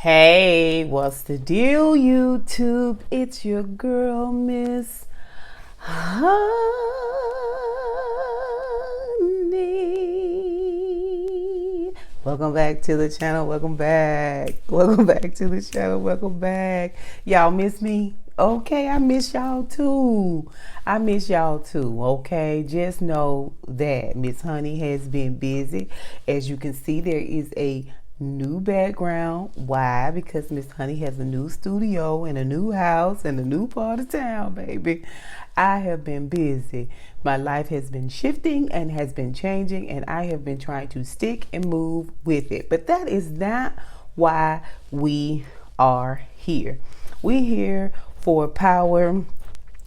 Hey, what's the deal, YouTube? It's your girl, Miss Honey. Welcome back to the channel. Welcome back. Welcome back to the channel. Welcome back. Y'all miss me? Okay, I miss y'all too. I miss y'all too. Okay, just know that Miss Honey has been busy. As you can see, there is a new background. Why? Because Miss Honey has a new studio and a new house and a new part of town, baby. I have been busy. My life has been shifting and has been changing, and I have been trying to stick and move with it. But that is not why we are here. We're here for Power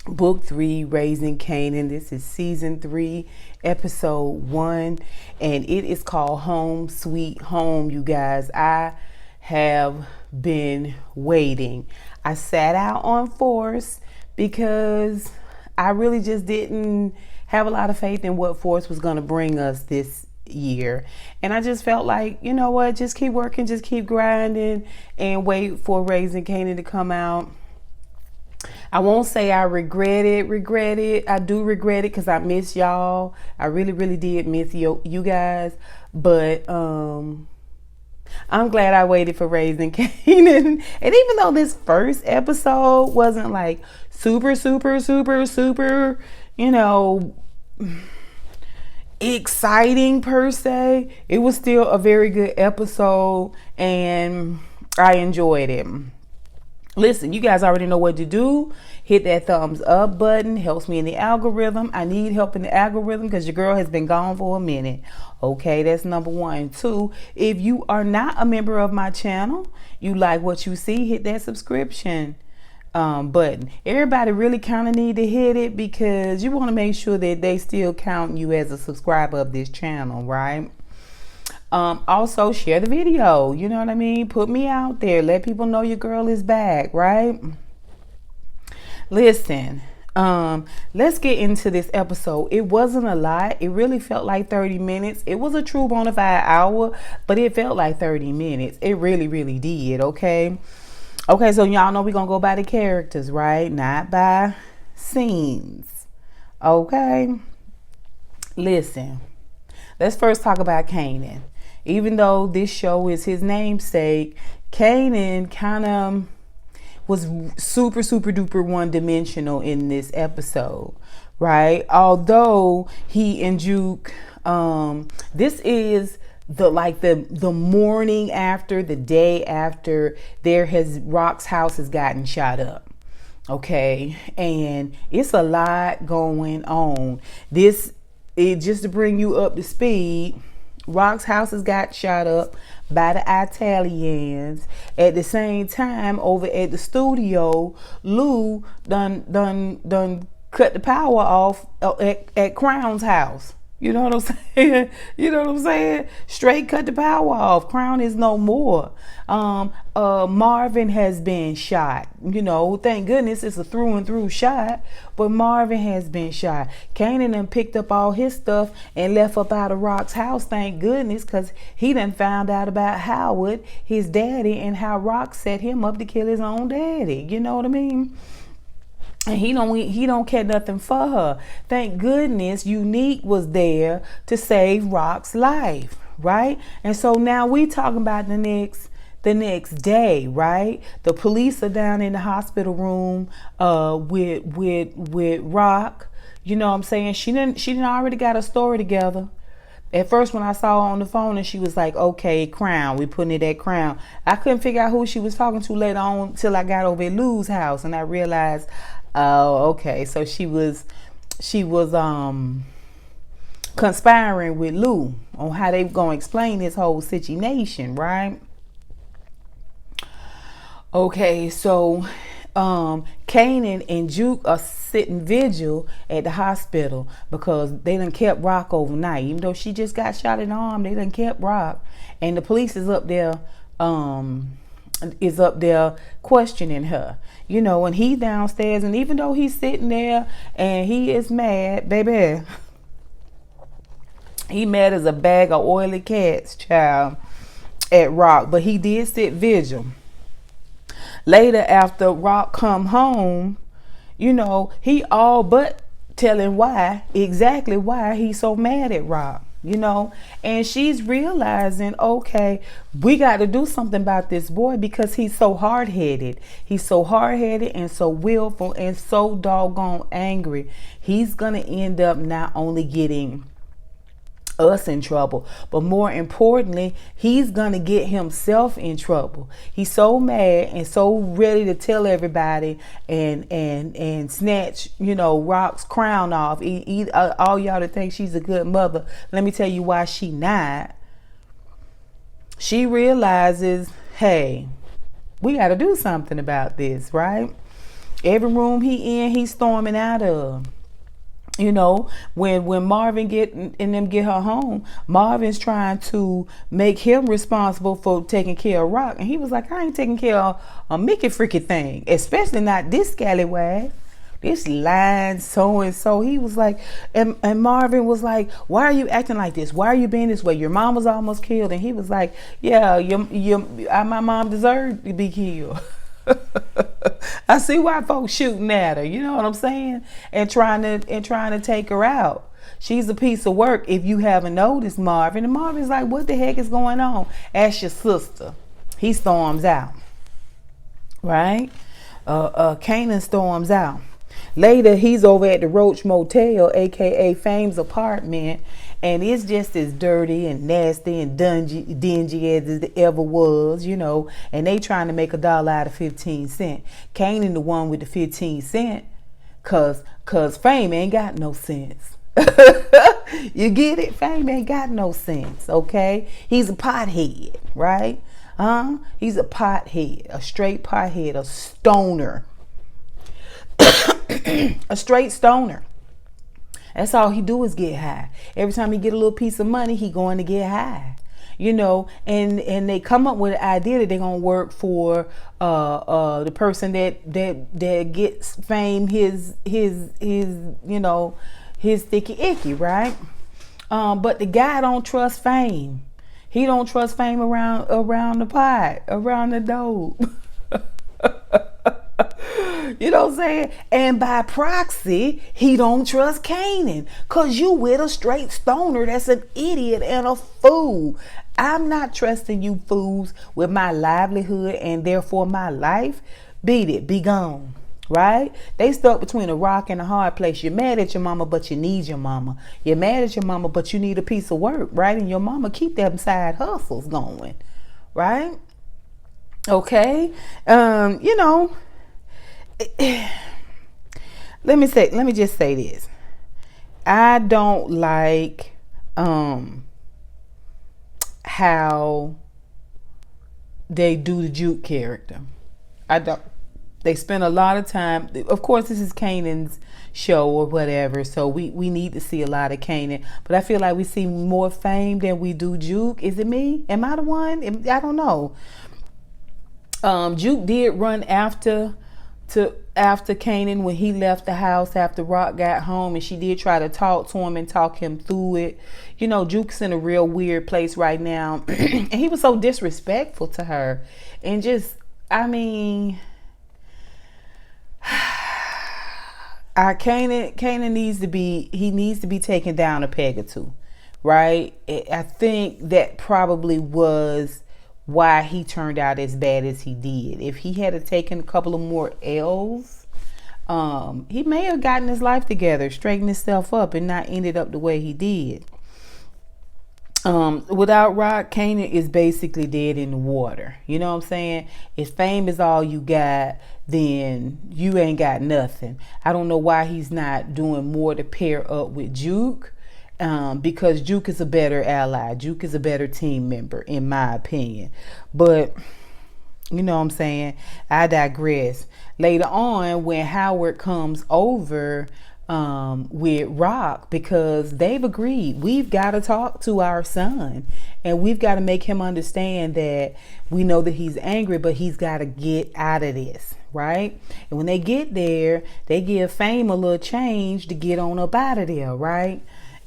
Book 3, Raising Kanan. This is Season 3, Episode 1, and it is called Home Sweet Home, you guys. I have been waiting. I sat out on Force because I really just didn't have a lot of faith in what Force was going to bring us this year. And I just felt like, you know what, just keep working, just keep grinding, and wait for Raising Kanan to come out. I won't say I regret it. I do regret it because I miss y'all. I really did miss you guys. But I'm glad I waited for Raising Kanan. And even though this first episode wasn't like super, you know, exciting per se, it was still a very good episode and I enjoyed it. Listen, you guys already know what to do. Hit that thumbs up button. Helps me in the algorithm. I need help in the algorithm because your girl has been gone for a minute. Okay, that's number one. Two, if you are not a member of my channel, you like what you see, hit that subscription button. Everybody really kind of need to hit it because you want to make sure that they still count you as a subscriber of this channel, right? Also share the video, you know what I mean? Put me out there, let people know your girl is back, right? Listen, let's get into this episode. It wasn't a lot. It really felt like 30 minutes. It was a true bona fide hour, but it felt like 30 minutes. It really did. Okay, so y'all know we're gonna go by the characters, right? Not by scenes. Okay, listen, let's first talk about Kanan. Even though this show is his namesake, Kanan kind of was super duper one-dimensional in this episode, right? Although he and Juke, this is the morning after, the day after Rock's house has gotten shot up. Okay, and it's a lot going on. Just to bring you up to speed, Rock's house has got shot up by the Italians. At the same time, over at the studio, Lou done cut the power off at Crown's house. You know what I'm saying? You know what I'm saying? Straight cut the power off. Crown is no more. Marvin has been shot. You know, thank goodness it's a through and through shot. But Marvin has been shot. Kanan done picked up all his stuff and left up out of Rock's house. Thank goodness, because he done found out about Howard, his daddy, and how Rock set him up to kill his own daddy. You know what I mean? And he don't care nothing for her. Thank goodness Unique was there to save Rock's life, right? And so now we talking about the next day, right? The police are down in the hospital room with Rock. You know what I'm saying? She didn't already got a story together. At first, when I saw her on the phone and she was like, okay, Crown, we putting it at Crown. I couldn't figure out who she was talking to later on till I got over at Lou's house and I realized, oh, okay. So she was conspiring with Lou on how they gonna explain this whole situation, right? Okay, so Kanan and Juke are sitting vigil at the hospital because they done kept Rock overnight. Even though she just got shot in the arm, they done kept Rock. And the police is up there questioning her. You know, and he's downstairs, and even though he's sitting there and he is mad, baby, he mad as a bag of oily cats, child, at Rock. But he did sit vigil. Later, after Rock come home, he all but telling exactly why he's so mad at Rock, and she's realizing, okay, we got to do something about this boy because he's so hard-headed. He's so hard-headed and so willful and so doggone angry. He's going to end up not only getting us in trouble, but more importantly, he's gonna get himself in trouble. He's so mad and so ready to tell everybody and snatch Rock's crown off. All y'all that think she's a good mother, let me tell you why she not. She realizes, hey, we got to do something about this, right? Every room he in, he's storming out of. When Marvin get her home, Marvin's trying to make him responsible for taking care of Rock, and he was like, I ain't taking care of a Mickey freaky thing, especially not this scallywag, this lying so and so. He was like, and Marvin was like, why are you acting like this? Why are you being this way? Your mom was almost killed. And he was like, yeah, my mom deserved to be killed. I see why folks shooting at her, you know what I'm saying? And trying to take her out. She's a piece of work if you haven't noticed, Marvin. And Marvin's like, what the heck is going on? Ask your sister. He storms out. Right? Kanan storms out. Later, he's over at the Roach Motel, aka Fame's apartment, and it's just as dirty and nasty and dingy as it ever was, and they trying to make $1 out of 15 cents. Kanan the one with the 15 cent, cause Fame ain't got no sense. You get it? Fame ain't got no sense, okay? He's a pothead, right? He's a pothead, a straight pothead, a stoner. A straight stoner. That's all he do is get high. Every time he get a little piece of money, he going to get high. And they come up with an idea that they're gonna work for the person that gets Fame his sticky icky, right? But the guy don't trust Fame. He don't trust Fame around the pot, around the dope. You know what I'm saying? And by proxy, he don't trust Kanan. Cause you with a straight stoner that's an idiot and a fool. I'm not trusting you fools with my livelihood and therefore my life. Beat it, be gone. Right? They stuck between a rock and a hard place. You're mad at your mama, but you need your mama. You're mad at your mama, but you need a piece of work, right? And your mama keep them side hustles going. Right? Okay. Let me just say this. I don't like how they do the Juke character. I don't. They spend a lot of time. Of course, this is Kanan's show or whatever, so we need to see a lot of Kanan. But I feel like we see more Fame than we do Juke. Is it me? Am I the one? I don't know. Juke did run after Kanan when he left the house after Rock got home, and she did try to talk to him and talk him through it. Juke's in a real weird place right now. And he was so disrespectful to her. And just, Kanan needs to be taken down a peg or two, right? I think that probably was why he turned out as bad as he did. If he had taken a couple of more L's, he may have gotten his life together, straightened himself up, and not ended up the way he did. Without Rock, Kanan is basically dead in the water. You know what I'm saying? If Fame is all you got, then you ain't got nothing. I don't know why he's not doing more to pair up with Juke. Because Juke is a better ally. Juke is a better team member, in my opinion. But, you know what I'm saying? I digress. Later on, when Howard comes over with Rock, because they've agreed, we've got to talk to our son. And we've got to make him understand that we know that he's angry, but he's got to get out of this. Right? And when they get there, they give Fame a little change to get on up out of there. Right?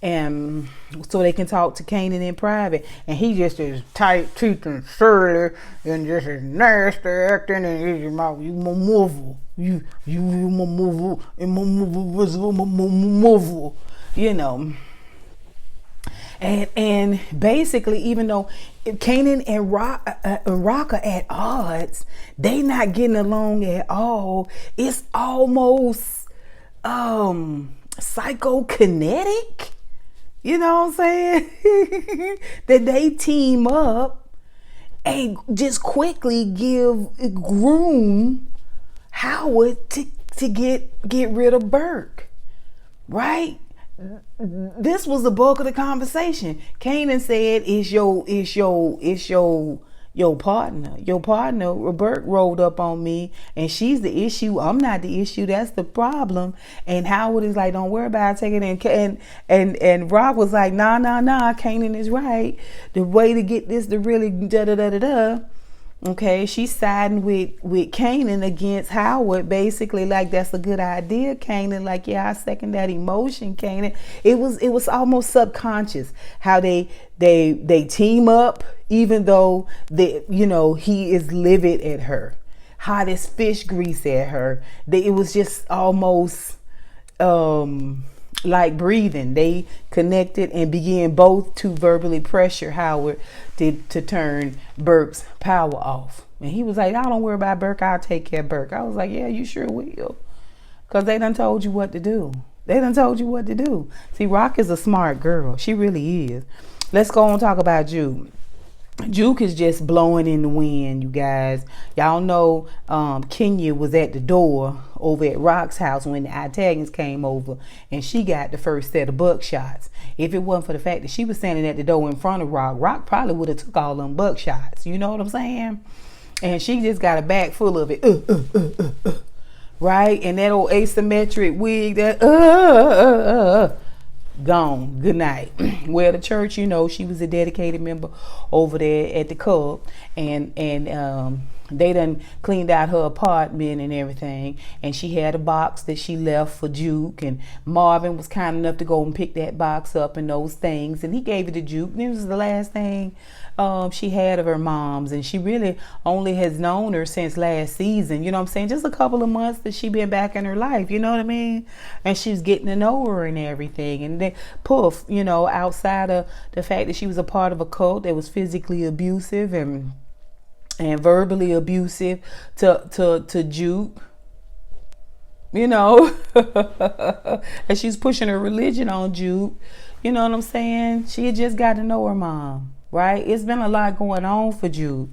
and so they can talk to Kanan in private. And he just is tight teeth and surly and just is nasty acting, and he's your mouth. You move, you move, you know. And basically, even though Kanan and Rock are at odds, they not getting along at all. It's almost psychokinetic. You know what I'm saying? That they team up and just quickly groom Howard to get rid of Burke, right? This was the bulk of the conversation. Kanan said, "It's your partner. Your partner, Burke, rolled up on me, and she's the issue. I'm not the issue. That's the problem." And Howard is like, "Don't worry about it. Take it." And Rock was like, "Nah. Kanan is right. The way to get this to really da da da da da." Okay, she's siding with Kanan against Howard, basically like that's a good idea, Kanan. Like, yeah, I second that emotion, Kanan. It was almost subconscious how they team up, even though he is livid at her, hot as fish grease at her. It was just almost like breathing. They connected and began both to verbally pressure Howard to turn Burke's power off. And he was like, "I don't worry about Burke. I'll take care of Burke." I was like, "Yeah, you sure will. Because they done told you what to do. See, Rock is a smart girl. She really is. Let's go on and talk about Juke. Juke is just blowing in the wind, you guys. Y'all know Kenya was at the door over at Rock's house when the Italians came over, and she got the first set of buckshots. If it wasn't for the fact that she was standing at the door in front of Rock probably would have took all them buckshots. You know what I'm saying? And she just got a bag full of it. Right? And that old asymmetric wig that gone. Good night. Well, the church, she was a dedicated member over there at the Cub, and they done cleaned out her apartment and everything, and she had a box that she left for Juke, and Marvin was kind enough to go and pick that box up and those things, and he gave it to Juke. This was the last thing she had of her mom's, and she really only has known her since last season. You know what I'm saying? Just a couple of months that she been back in her life. You know what I mean? And she's getting to know her and everything. And then poof, outside of the fact that she was a part of a cult that was physically abusive and verbally abusive to Juke. And she's pushing her religion on Juke. You know what I'm saying? She had just got to know her mom. Right? It's been a lot going on for Jude.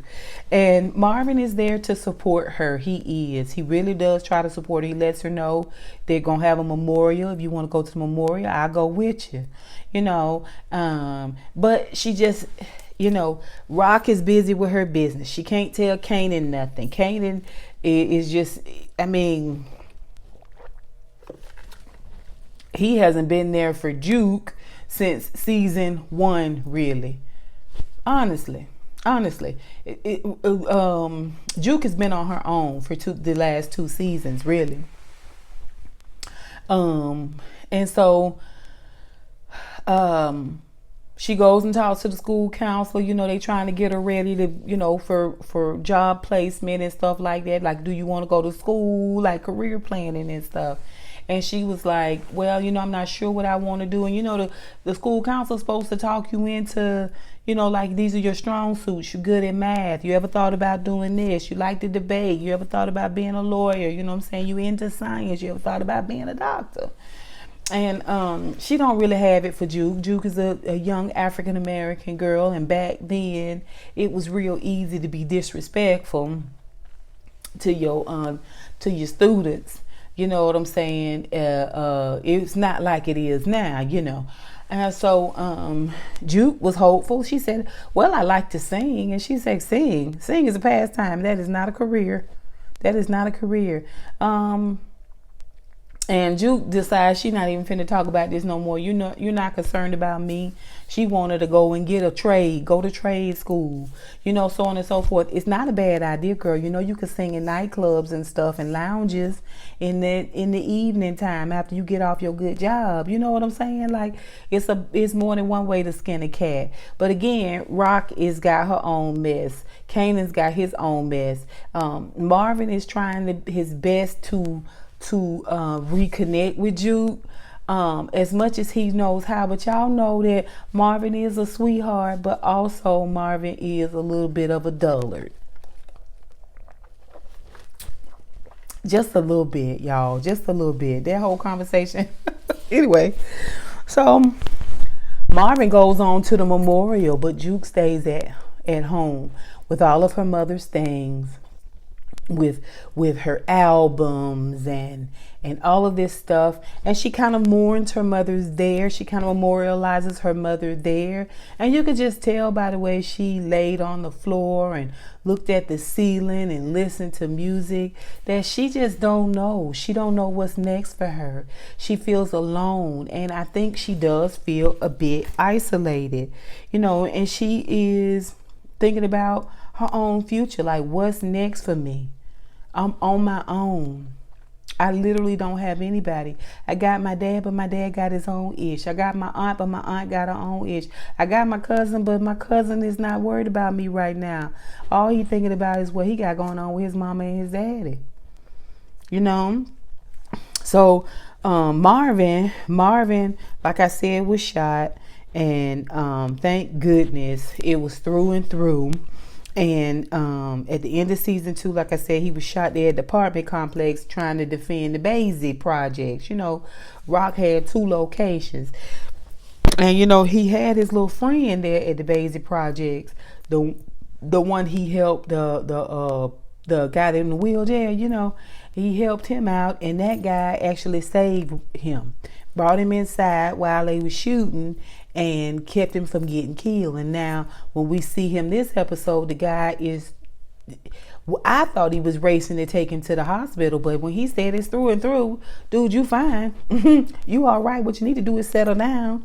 And Marvin is there to support her. He is. He really does try to support her. He lets her know they're going to have a memorial. If you want to go to the memorial, I'll go with you. But she just, Rock is busy with her business. She can't tell Kanan nothing. Kanan is just, he hasn't been there for Juke since season 1, really. Honestly, Juke has been on her own for the last 2 seasons, really. And so, she goes and talks to the school counselor. They trying to get her ready to, for job placement and stuff like that. Like, do you want to go to school? Like career planning and stuff. And she was like, well, I'm not sure what I want to do. And, the school counselor's supposed to talk you into, like, these are your strong suits. You're good at math. You ever thought about doing this? You like to debate. You ever thought about being a lawyer? You know what I'm saying? You into science. You ever thought about being a doctor? And she don't really have it for Juke. Juke is a young African-American girl. And back then, it was real easy to be disrespectful to your students. You know what I'm saying? It's not like it is now, And so Juke was hopeful. She said, well, I like to sing. And she said, sing is a pastime. That is not a career. And Juke decides she not even finna talk about this no more. You're not concerned about me. She wanted to go and get a trade, go to trade school, so on and so forth. It's not a bad idea, girl. You can sing in nightclubs and stuff and lounges in the evening time after you get off your good job. You know what I'm saying? Like it's more than one way to skin a cat. But again, Rock is got her own mess. Kanan's got his own mess. Marvin is trying his best to reconnect with Jude as much as he knows how, but y'all know that Marvin is a sweetheart, but also Marvin is a little bit of a dullard. Just a little bit, y'all. Just a little bit. That whole conversation. Anyway, so Marvin goes on to the memorial, but Juke stays at home with all of her mother's things, with her albums and all of this stuff, and she kind of mourns her mother's there. She kind of memorializes her mother there, and you could just tell by the way she laid on the floor and looked at the ceiling and listened to music that she just don't know. She don't know what's next for her. She feels alone, and I think she does feel a bit isolated, and she is thinking about her own future, like what's next for me. I'm on my own. I literally don't have anybody. I got my dad, but my dad got his own ish. I got my aunt, but my aunt got her own ish. I got my cousin, but my cousin is not worried about me right now. All he thinking about is what he got going on with his mama and his daddy. So Marvin, like I said, was shot, and thank goodness it was through and through. And at the end of season 2, like I said, he was shot there at the apartment complex trying to defend the pave projects. Rock had 2 locations. And, he had his little friend there at the pave projects. The one he helped, the guy in the wheelchair, he helped him out. And that guy actually saved him. Brought him inside while they were shooting and kept him from getting killed. And now when we see him this episode, the guy is, I thought he was racing to take him to the hospital, but when he said it's through and through, dude, you fine. You all right. What you need to do is settle down.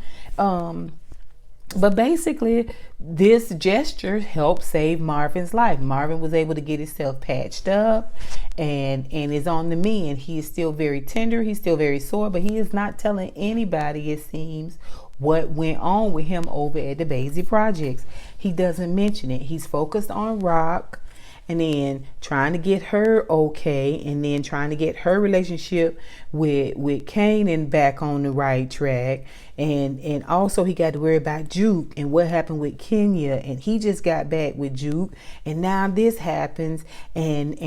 But basically, this gesture helped save Marvin's life. Marvin was able to get himself patched up and is on the mend. He is still very tender. He's still very sore, but he is not telling anybody, it seems, what went on with him over at the Basie Projects. He doesn't mention it. He's focused on Rock and then trying to get her okay, and then trying to get her relationship with Kanan back on the right track. And also he got to worry about Juke and what happened with Kenya, and he just got back with Juke, and now this happens, and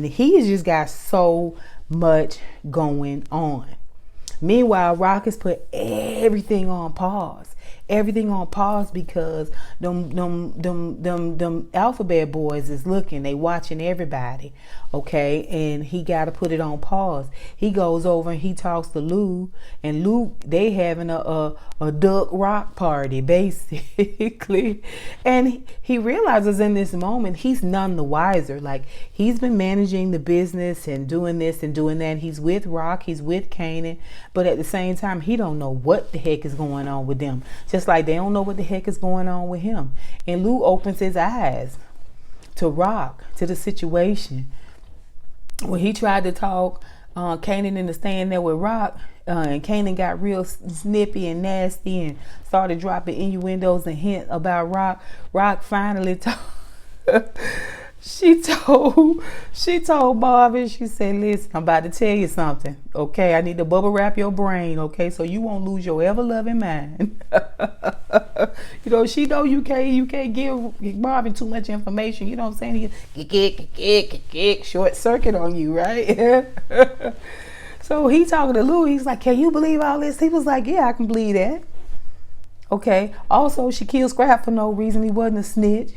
he has just got so much going on. Meanwhile, Rock has put everything on pause. Everything on pause because them alphabet boys is looking. They watching everybody, okay? And he got to put it on pause. He goes over and he talks to Lou, and Lou, they having a duck rock party basically. And he realizes in this moment he's none the wiser. Like, he's been managing the business and doing this and doing that. He's with Rock, he's with Kanan, but at the same time he don't know what the heck is going on with them. Just like they don't know what the heck is going on with him. And Lou opens his eyes to Rock, to the situation. When he tried to talk Kanan into staying there with Rock, and Kanan got real snippy and nasty and started dropping innuendos and hints about Rock. Rock finally told she told Marvin, she said, listen, I'm about to tell you something, okay? I need to bubble wrap your brain, okay, so you won't lose your ever loving mind. She know you can't give Marvin too much information. You know what I'm saying? He short circuit on you, right? So he talking to Lou. He's like, can you believe all this? He was like, yeah, I can believe that. Okay. Also, she killed Scrap for no reason. He wasn't a snitch.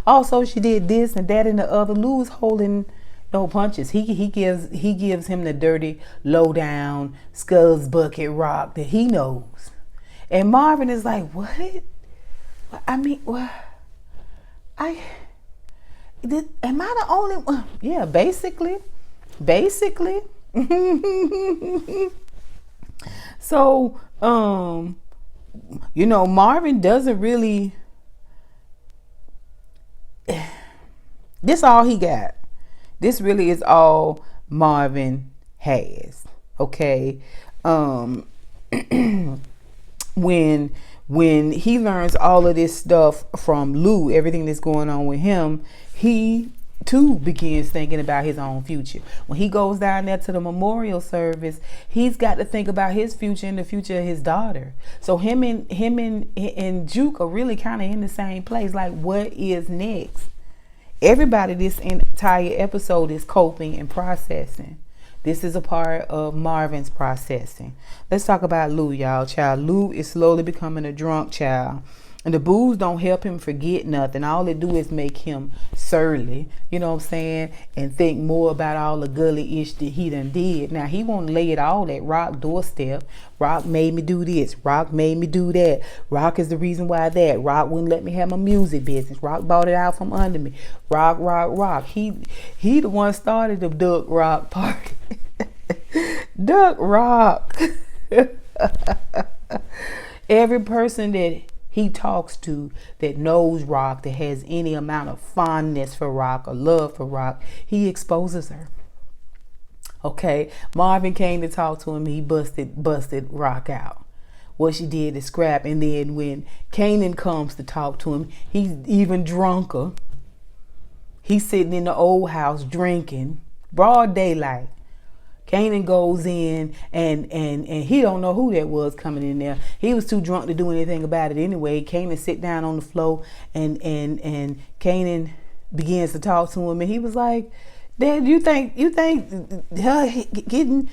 Also, she did this and that and the other. Lou is holding no punches. He gives him the dirty, low down, Sculls bucket Rock that he knows. And Marvin is like, what? I mean, what? Am I the only one? Yeah, basically. So, Marvin doesn't really, this all he got. This really is all Marvin has. Okay. When he learns all of this stuff from Lou, everything that's going on with him, he too begins thinking about his own future. When he goes down there to the memorial service, he's got to think about his future and the future of his daughter. So him and Juke are really kind of in the same place. Like, what is next? Everybody this entire episode is coping and processing. This is a part of Marvin's processing. Let's talk about Lou, y'all. Child, Lou is slowly becoming a drunk, child. And the booze don't help him forget nothing. All it do is make him surly, you know what I'm saying? And think more about all the gully ish that he done did. Now, he won't lay it all at Rock doorstep. Rock made me do this. Rock made me do that. Rock is the reason why that. Rock wouldn't let me have my music business. Rock bought it out from under me. Rock. He the one started the Duck Rock party. Duck Rock. Every person that he talks to that knows Rock, that has any amount of fondness for Rock or love for Rock, he exposes her. Okay, Marvin came to talk to him. He busted Rock out. What she did is scrap. And then when Kanan comes to talk to him, he's even drunker. He's sitting in the old house drinking, broad daylight. Kanan goes in and he don't know who that was coming in there. He was too drunk to do anything about it anyway. Kanan sit down on the floor and Kanan begins to talk to him, and he was like, "Dad, you think her getting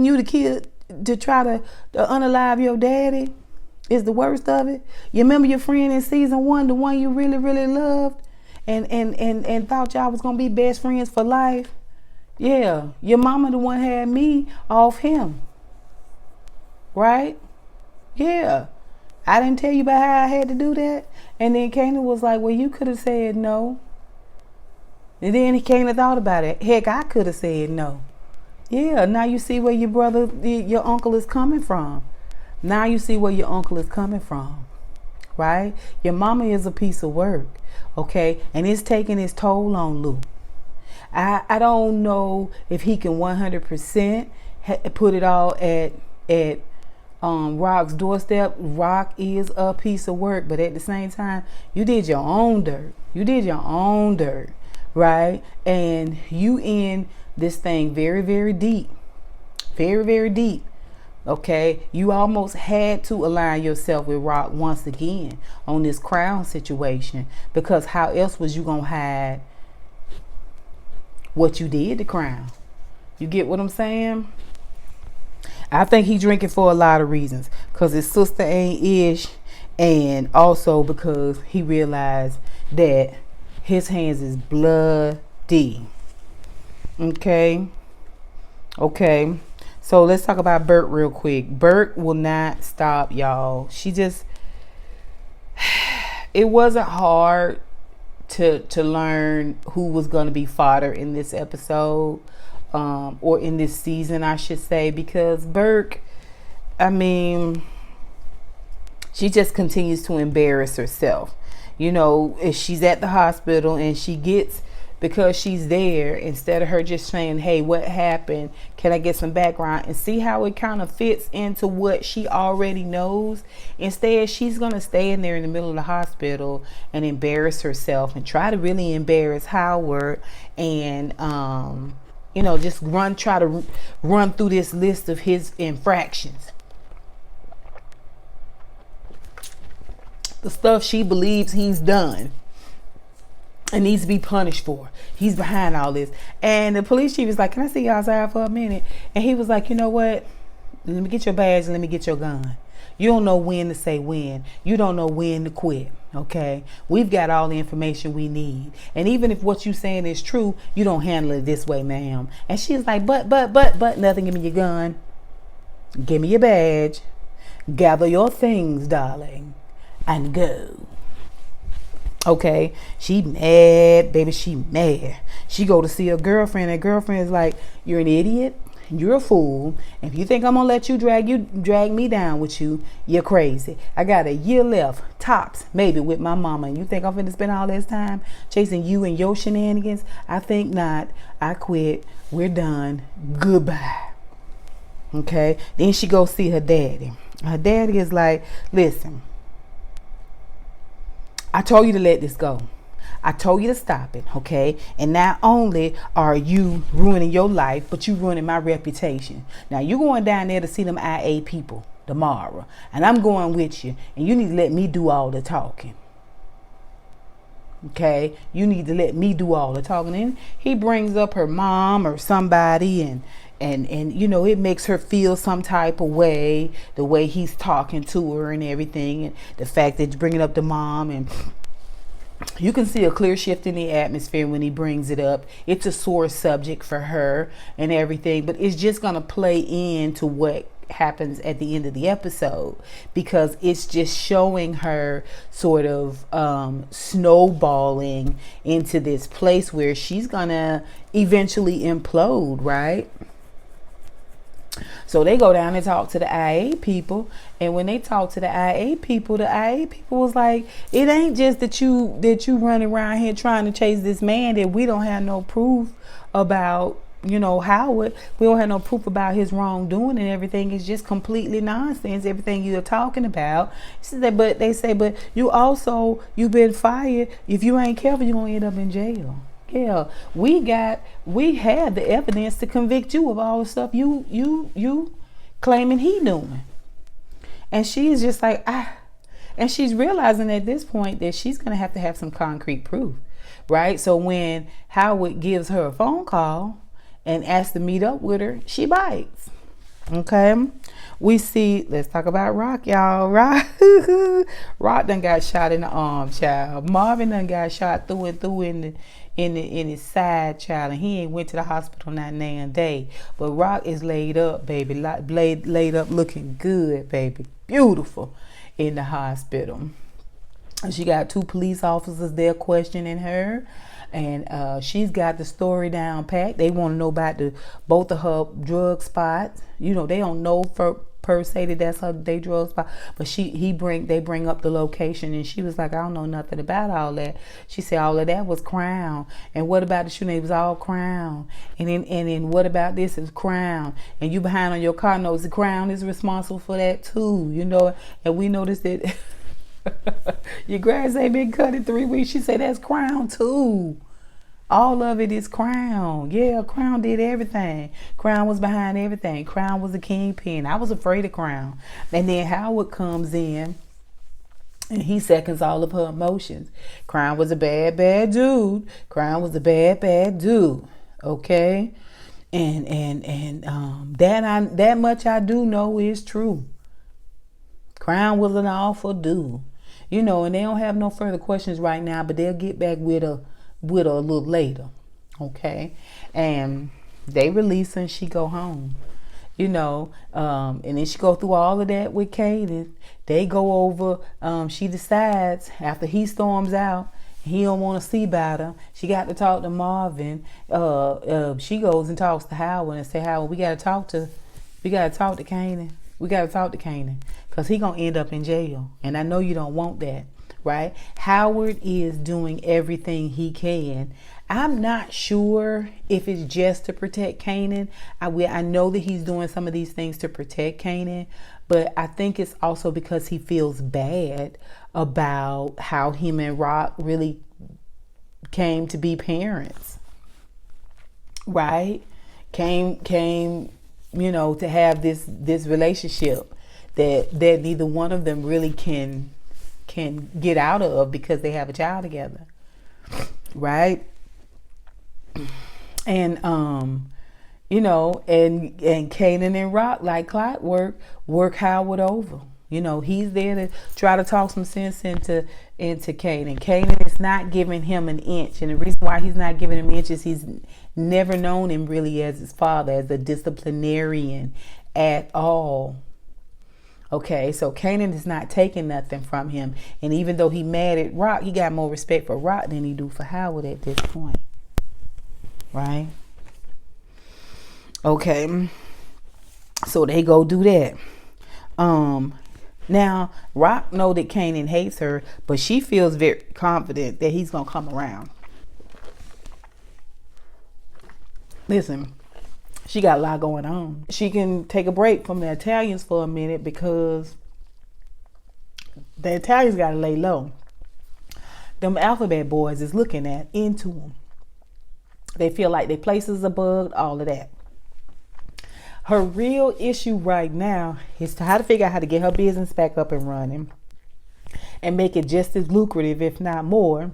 you the kid to try to unalive your daddy is the worst of it? You remember your friend in season 1, the one you really, really loved and thought y'all was gonna be best friends for life? Yeah, your mama the one had me off him, right? Yeah, I didn't tell you about how I had to do that." And then Kanan was like, "Well, you could have said no." And then Kanan thought about it. Heck, I could have said no. Yeah, now you see where your uncle is coming from. Now you see where your uncle is coming from, right? Your mama is a piece of work, okay? And it's taking its toll on Lou. I don't know if he can 100% put it all at Rock's doorstep. Rock is a piece of work, but at the same time, you did your own dirt. Right? And you in this thing very, very deep. Very, very deep. Okay? You almost had to align yourself with Rock once again on this crown situation, because how else was you going to hide what you did to Crown? You get what I'm saying? I think he drinking for a lot of reasons, because his sister ain't ish, and also because he realized that his hands is bloody. Okay. So let's talk about Bert real quick. Bert will not stop, y'all. It wasn't hard to learn who was going to be fodder in this episode, or in this season, I should say, because Burke, she just continues to embarrass herself. If she's at the hospital and she gets, because she's there, instead of her just saying, "Hey, what happened? Can I get some background?" and see how it kind of fits into what she already knows. Instead, she's going to stay in there in the middle of the hospital and embarrass herself and try to really embarrass Howard, and, just try to run through this list of his infractions. The stuff she believes he's done and needs to be punished for. He's behind all this. And the police chief is like, "Can I see you outside for a minute?" And he was like, "You know what? Let me get your badge and let me get your gun. You don't know when to say when. You don't know when to quit. Okay? We've got all the information we need. And even if what you're saying is true, you don't handle it this way, ma'am." And she's like, but nothing. Give me your gun. Give me your badge. Gather your things, darling, and go. Okay, she mad, baby. She mad. She go to see her girlfriend. And girlfriend is like, "You're an idiot. You're a fool. If you think I'm gonna let drag me down with you, you're crazy. I got a year left, tops, maybe with my mama. And you think I'm finna spend all this time chasing you and your shenanigans? I think not. I quit. We're done. Goodbye." Okay. Then she go see her daddy. Her daddy is like, "Listen, I told you to let this go. I told you to stop it, okay? And not only are you ruining your life, but you ruining my reputation. Now, you're going down there to see them IA people tomorrow, and I'm going with you, and you need to let me do all the talking. Okay? You need to let me do all the talking." And he brings up her mom or somebody, and you know, it makes her feel some type of way, the way he's talking to her and everything, and the fact that he's bringing up the mom, and you can see a clear shift in the atmosphere when he brings it up. It's a sore subject for her and everything, but it's just going to play into what happens at the end of the episode, because it's just showing her sort of snowballing into this place where she's going to eventually implode, right? So they go down and talk to the IA people, and when they talk to the IA people was like, "It ain't just that you running around here trying to chase this man that we don't have no proof about, you know, Howard. We don't have no proof about his wrongdoing and everything. It's just completely nonsense, everything you're talking about." But they say, "But you've been fired. If you ain't careful, you're gonna end up in jail." Yeah, we had the evidence to convict you of all the stuff you claiming he doing. And she is just like, and she's realizing at this point that she's gonna have to have some concrete proof, right? So when Howard gives her a phone call and asks to meet up with her, she bites. Okay, we see, let's talk about Rock, y'all. Rock done got shot in the arm, child. Marvin done got shot through and through in his side, child, and he ain't went to the hospital not nan day. But Rock is laid up, baby, laid up looking good, baby, beautiful, in the hospital. And she got 2 police officers there questioning her, and she's got the story down pat. They want to know about both of her drug spots. You know, they don't know per se that that's her they drug spot, but they bring up the location, and she was like, "I don't know nothing about all that." She said all of that was Crown. And what about the shooting? It was all Crown. And then what about this is Crown. And you behind on your car knows the Crown is responsible for that too, you know. And we noticed that your grass ain't been cut in 3 weeks. She said that's Crown too. All of it is Crown. Yeah, Crown did everything. Crown was behind everything. Crown was a kingpin. I was afraid of Crown. And then Howard comes in and he seconds all of her emotions. Crown was a bad, bad dude. Crown was a bad, bad dude. Okay? And that much I do know is true. Crown was an awful dude. You know, and they don't have no further questions right now, but they'll get back with her a little later. Okay? And they release her and she go home. You know, and then she go through all of that with Kanan. They go over, she decides after he storms out, he don't want to see about her. She got to talk to Marvin. She goes and talks to Howard and say, "Howard, we gotta talk to Kanan. We gotta talk to Kanan, because he gonna end up in jail. And I know you don't want that." Right? Howard is doing everything he can. I'm not sure if it's just to protect Kanan. I know that he's doing some of these things to protect Kanan, but I think it's also because he feels bad about how him and Rock really came to be parents. Right? Came, you know, to have this relationship that neither one of them really can get out of because they have a child together, right? And you know, and Kanan and Rock, like clockwork, work Howard over. You know, he's there to try to talk some sense into Kanan. Kanan is not giving him an inch, and the reason why he's not giving him inches, he's never known him really as his father, as a disciplinarian at all. Okay, so Kanan is not taking nothing from him. And even though he mad at Rock, he got more respect for Rock than he do for Howard at this point. Right? Okay. So they go do that. Now Rock know that Kanan hates her, but she feels very confident that he's gonna come around. Listen, she got a lot going on. She can take a break from the Italians for a minute because the Italians gotta lay low. Them alphabet boys is looking into them. They feel like their places are bugged, all of that. Her real issue right now is to how to figure out how to get her business back up and running and make it just as lucrative, if not more.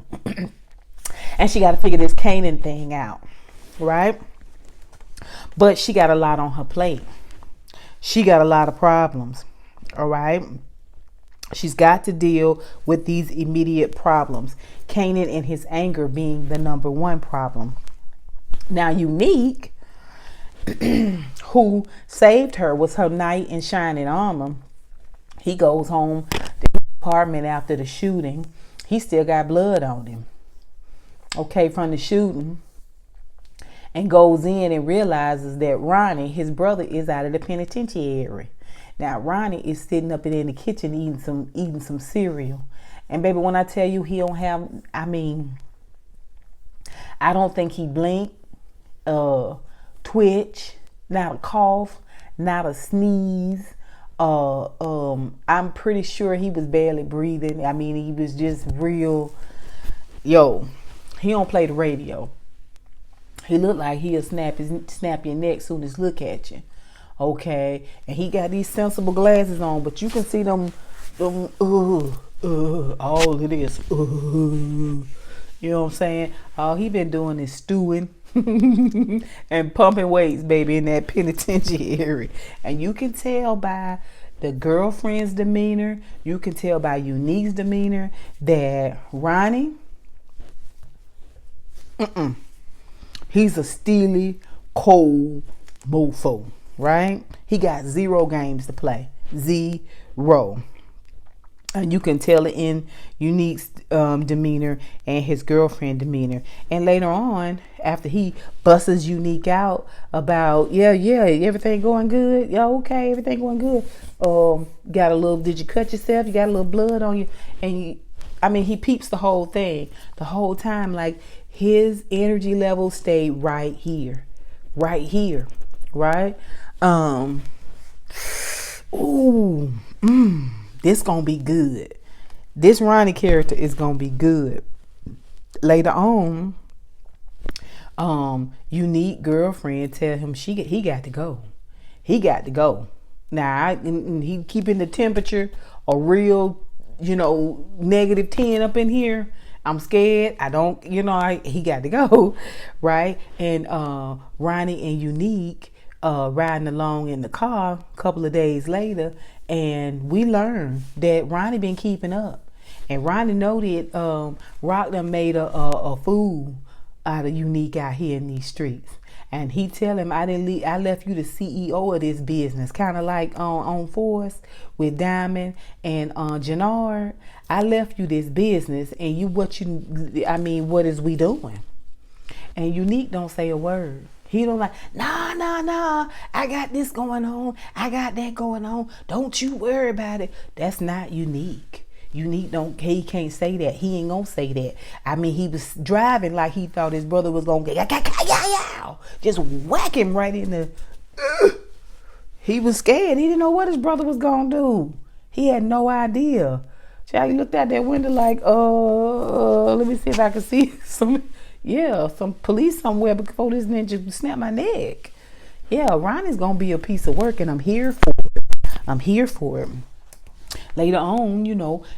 And she got to figure this Kanan thing out, right? But she got a lot on her plate. She got a lot of problems, all right? She's got to deal with these immediate problems. Kanan and his anger being the number one problem. Now, Unique, who saved her, was her knight in shining armor. He goes home to his apartment after the shooting. He still got blood on him, okay, from the shooting. And goes in and realizes that Ronnie, his brother, is out of the penitentiary. Now Ronnie is sitting up in the kitchen eating some cereal. And baby, when I tell you he don't have, I don't think he blinked, twitch, not a cough, not a sneeze. I'm pretty sure he was barely breathing. He was just real. He don't play the radio. He looked like he'll snap your neck soon as look at you. Okay. And he got these sensible glasses on, but you can see them all of this. You know what I'm saying? All he been doing is stewing and pumping weights, baby, in that penitentiary. And you can tell by the girlfriend's demeanor, you can tell by Unique's demeanor that Ronnie, he's a steely, cold mofo, right? He got 0 games to play. 0. And you can tell it in Unique's demeanor and his girlfriend demeanor. And later on, after he busses Unique out about, everything going good. Yeah, okay, everything going good. Did you cut yourself? You got a little blood on you. And he peeps the whole thing. The whole time, like, his energy level stayed right here. Right? This gonna be good. This Ronnie character is gonna be good. Later on, Unique girlfriend tell him he got to go. He got to go. Now, he keeping the temperature a real, -10 up in here. I'm scared. He got to go, right? And Ronnie and Unique riding along in the car a couple of days later, and we learned that Ronnie been keeping up. And Ronnie know that Rock done made a fool out of Unique out here in these streets. And he tell him, I left you the CEO of this business, kind of like on Force with Diamond and Jannard. I left you this business, and what is we doing? And Unique don't say a word. He don't like, nah, I got this going on, I got that going on, don't you worry about it. That's not Unique. He can't say that. He ain't gonna say that. He was driving like he thought his brother was gonna get, just whack him right in the, he was scared. He didn't know what his brother was gonna do. He had no idea. Charlie looked out that window like, let me see if I can see some police somewhere before this ninja snap my neck. Yeah, Ronnie's gonna be a piece of work, and I'm here for it. Later on,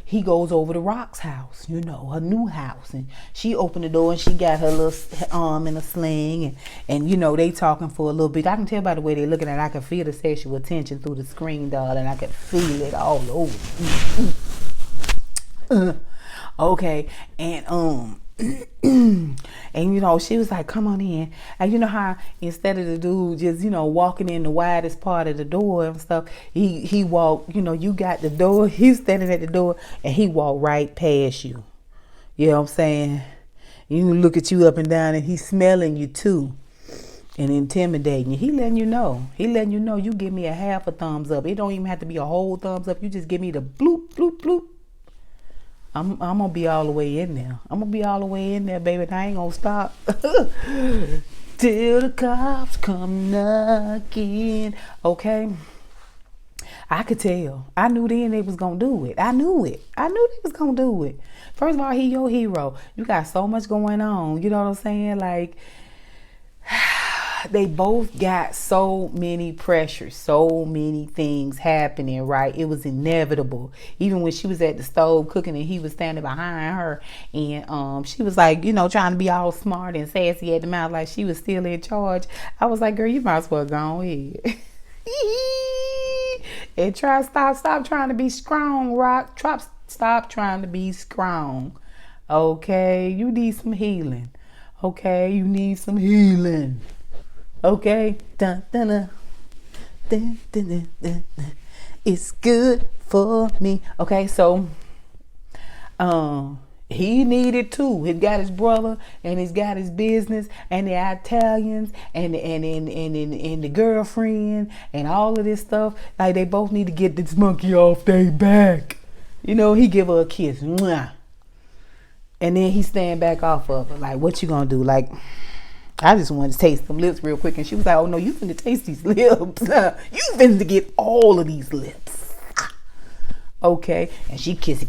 he goes over to Rock's house, her new house, and she opened the door and she got her little arm in a sling, and they talking for a little bit. I can tell by the way they're looking at it. I can feel the sexual tension through the screen, darling. I can feel it all over. Okay, and And she was like, come on in. And you know how instead of the dude just walking in the widest part of the door and stuff, he walked, you got the door, he's standing at the door, and he walked right past you. You know what I'm saying? You look at you up and down, and he's smelling you too and intimidating you. He letting you know. You give me a half a thumbs up. It don't even have to be a whole thumbs up. You just give me the bloop, bloop, bloop. I'm gonna be all the way in there. Baby. And I ain't gonna stop till the cops come knocking. Okay. I could tell. I knew then they was gonna do it. I knew they was gonna do it. First of all, he your hero. You got so much going on. You know what I'm saying? Like, they both got so many pressures, so many things happening, right? It was inevitable. Even when she was at the stove cooking and he was standing behind her, and she was like, trying to be all smart and sassy at the mouth like she was still in charge. I was like, girl, you might as well go ahead. And stop trying to be strong, Rock. Stop trying to be strong. Okay? You need some healing. Okay? You need some healing. Okay? Dun, dun, dun. Dun, dun, dun, dun, dun. It's good for me. Okay, so he needed too. He's got his brother, and he's got his business, and the Italians, and the girlfriend, and all of this stuff. Like, they both need to get this monkey off their back. He give her a kiss, mwah, and then he stand back off of her. Like, what you gonna do? Like, I just wanted to taste some lips real quick, and she was like, "Oh no, you finna taste these lips. You finna get all of these lips." Okay, and she kissy.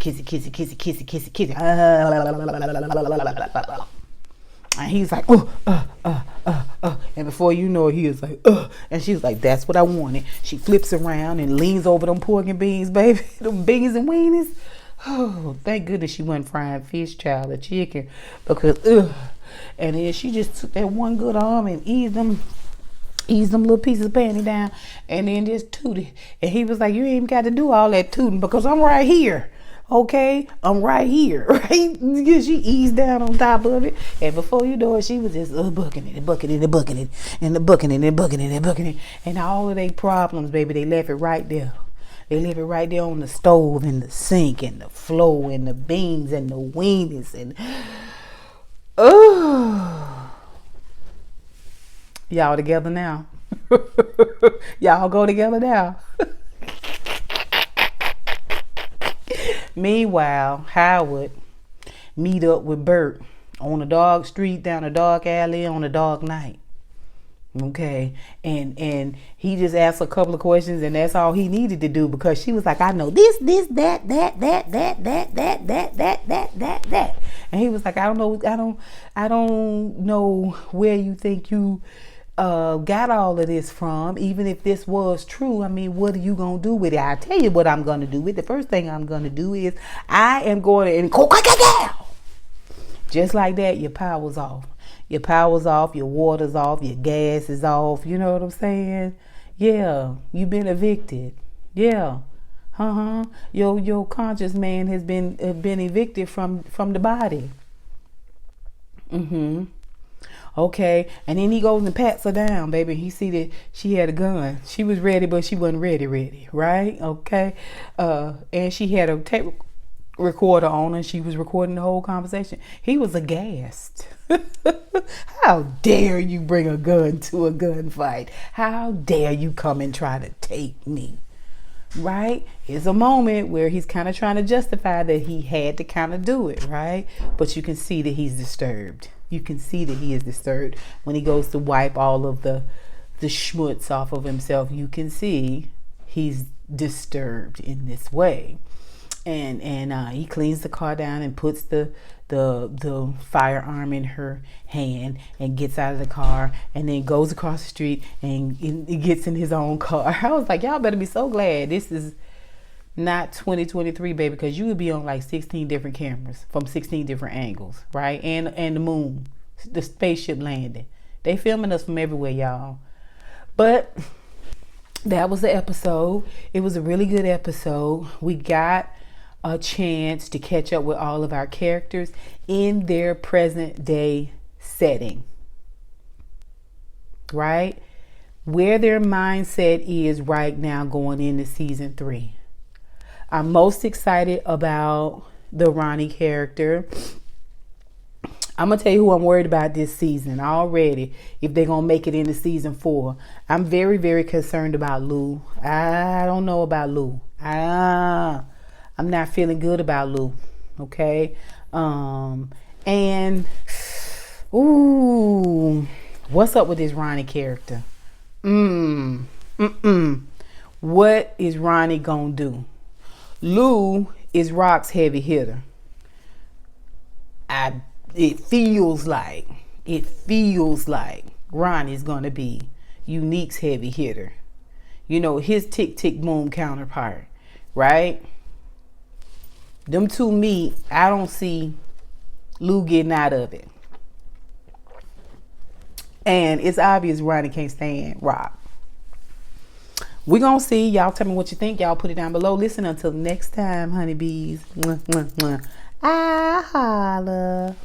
And he's like, and before you know it, he is like, and she's like, "That's what I wanted." She flips around and leans over them pork and beans, baby, them beans and weenies. Oh, thank goodness she wasn't frying fish, child, or chicken, because and then she just took that one good arm and eased them little pieces of panty down, and then just tooted. And he was like, "You ain't even got to do all that tooting because I'm right here." Okay, I'm right here, right? She eased down on top of it, and before you know it, she was just bucking it, and all of their problems, baby, they left it right there. They left it right there on the stove, and the sink, and the floor, and the beans, and the weenies, and y'all together now. Y'all go together now. Meanwhile, Howard meet up with Bert on a dark street, down a dark alley on a dark night. Okay, and he just asked a couple of questions, and that's all he needed to do, because she was like, "I know this, that. And he was like, I don't know where you think you got all of this from. Even if this was true, I mean, what are you gonna do with it? I tell you what I'm gonna do with it. The first thing I'm gonna do is I am going to just like that. Your power's off. Your water's off, your gas is off. You know what I'm saying? Yeah, you've been evicted. Yeah. Your conscious man has been evicted from the body. Okay, and then he goes and pats her down, baby. He see that she had a gun. She was ready, but she wasn't ready, right? Okay, and she had a tape recorder on, and she was recording the whole conversation. He was aghast. How dare you bring a gun to a gunfight? How dare you come and try to take me? Right? It's a moment where he's kind of trying to justify that he had to kind of do it, right? But you can see that he's disturbed. You can see that he is disturbed when he goes to wipe all of the schmutz off of himself. You can see he's disturbed in this way. And he cleans the car down and puts the firearm in her hand and gets out of the car, and then goes across the street and he gets in his own car. I was like, y'all better be so glad this is not 2023, baby, because you would be on like 16 different cameras from 16 different angles, right? And the moon, the spaceship landing. They filming us from everywhere, y'all. But that was the episode. It was a really good episode. We got a chance to catch up with all of our characters in their present day setting, right? Where their mindset is right now going into season 3. I'm most excited about the Ronnie character. I'm going to tell you who I'm worried about this season already, if they're going to make it into season 4. I'm very, very concerned about Lou. I don't know about Lou. I'm not feeling good about Lou. Okay? And, ooh, what's up with this Ronnie character? What is Ronnie gonna do? Lou is Rock's heavy hitter. It feels like Ronnie's gonna be Unique's heavy hitter. You know, his tick tick boom counterpart, right? Them two meet. I don't see Lou getting out of it. And it's obvious Ronnie can't stand Rock. We're going to see. Y'all tell me what you think. Y'all put it down below. Listen, until next time, honeybees. Mwah, mwah, mwah. I holla.